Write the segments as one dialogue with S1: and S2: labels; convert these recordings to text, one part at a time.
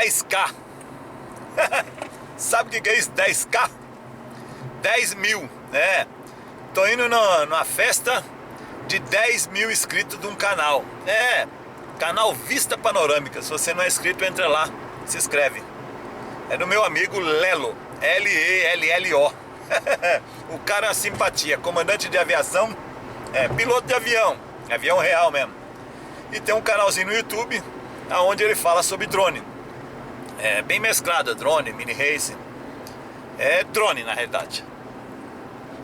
S1: 10K. Sabe o que é isso? 10K? 10 mil, né? Tô indo numa festa de 10 mil inscritos de um canal. Canal Vista Panorâmica. Se você não é inscrito, entra lá, se inscreve. É do meu amigo Lelo, Lello. O cara é uma simpatia, comandante de aviação, piloto de avião real mesmo. E tem um canalzinho no YouTube, onde ele fala sobre drone. É bem mesclado, drone, mini race. É drone na realidade.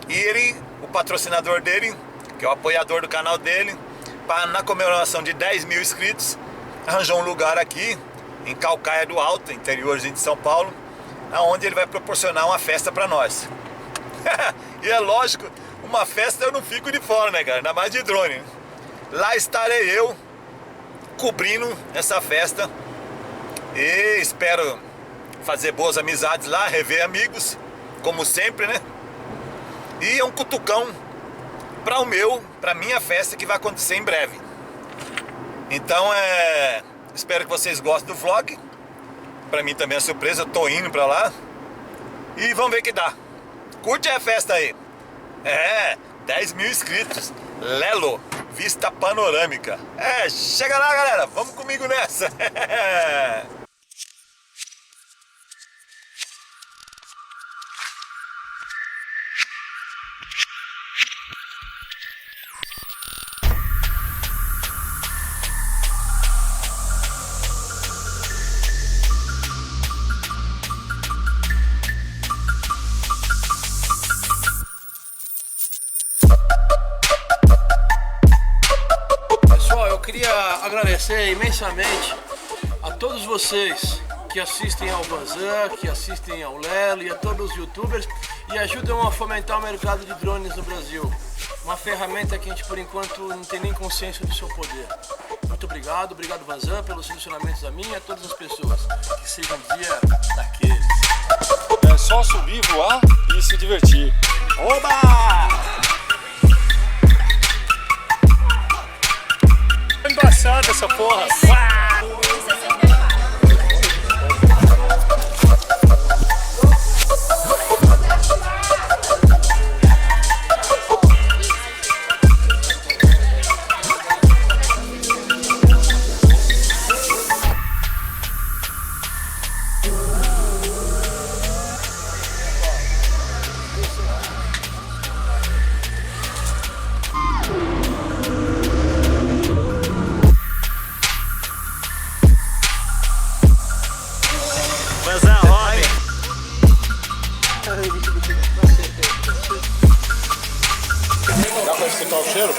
S1: E ele, o patrocinador dele, que é o apoiador do canal dele, na comemoração de 10 mil inscritos, arranjou um lugar aqui em Calcaia do Alto, interiorzinho de São Paulo, onde ele vai proporcionar uma festa para nós. E é lógico, uma festa eu não fico de fora, né, cara? Ainda mais de drone. Lá estarei eu cobrindo essa festa e espero fazer boas amizades lá, rever amigos, como sempre, né? E é um cutucão pra minha festa que vai acontecer em breve. Então espero que vocês gostem do vlog. Pra mim também é surpresa, eu tô indo pra lá. E vamos ver o que dá. Curte a festa aí. 10 mil inscritos. Lelo, Vista Panorâmica. Chega lá, galera, vamos comigo nessa.
S2: Queria agradecer imensamente a todos vocês que assistem ao Vanzan, que assistem ao Lelo e a todos os youtubers e ajudam a fomentar o mercado de drones no Brasil. Uma ferramenta que a gente por enquanto não tem nem consciência do seu poder. Muito obrigado Vanzan pelos selecionamentos a mim e a todas as pessoas. Que seja um dia daqueles.
S3: É só subir, voar e se divertir. Oba! Embaçada essa porra. Dá pra escutar o cheiro?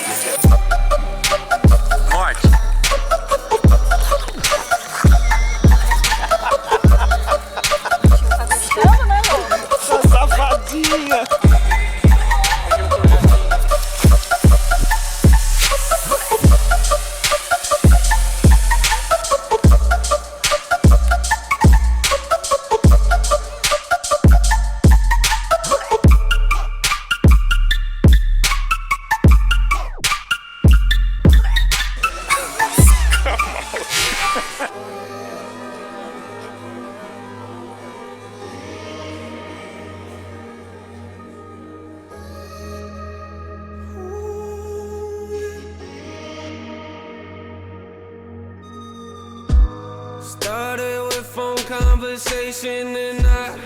S1: Morte.
S3: Essa safadinha!
S4: Started with phone conversation and I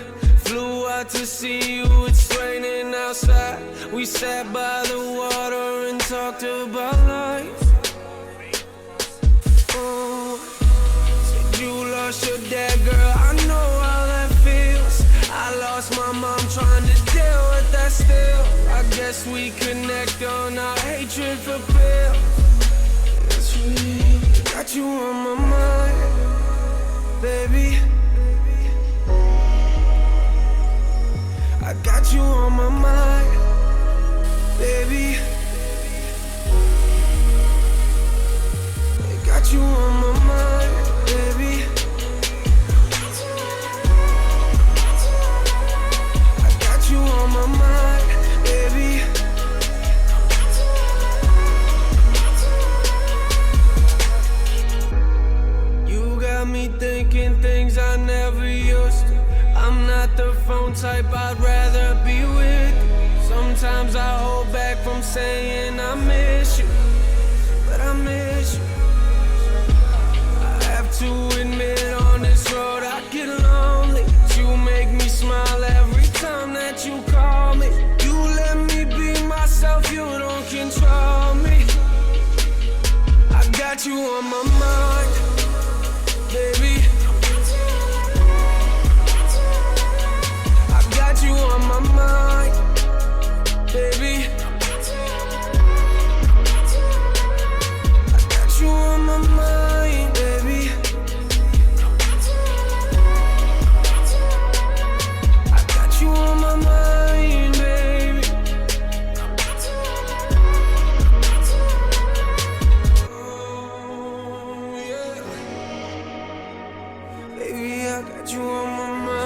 S4: flew out to see you. It's raining outside. We sat by the water and talked about life. Oh, said you lost your dad, girl. I know how that feels. I lost my mom trying to deal with that still. I guess we connect on our hatred for pills. It's real. Got you on my mind, baby. I got you on my mind, baby. I got you on my mind, baby. I got you on my mind, baby. You got me thinking things I not the phone type, I'd rather be with you. Sometimes I hold back from saying I miss you, but I miss you. I have to admit on this road I get lonely. You make me smile every time that you call me. You let me be myself, you don't control me. I got you on my mind, baby. I got you on my mind, baby. I got you on my mind, baby. I got you on my mind, baby. Oh, yeah. Baby, I got you on my mind.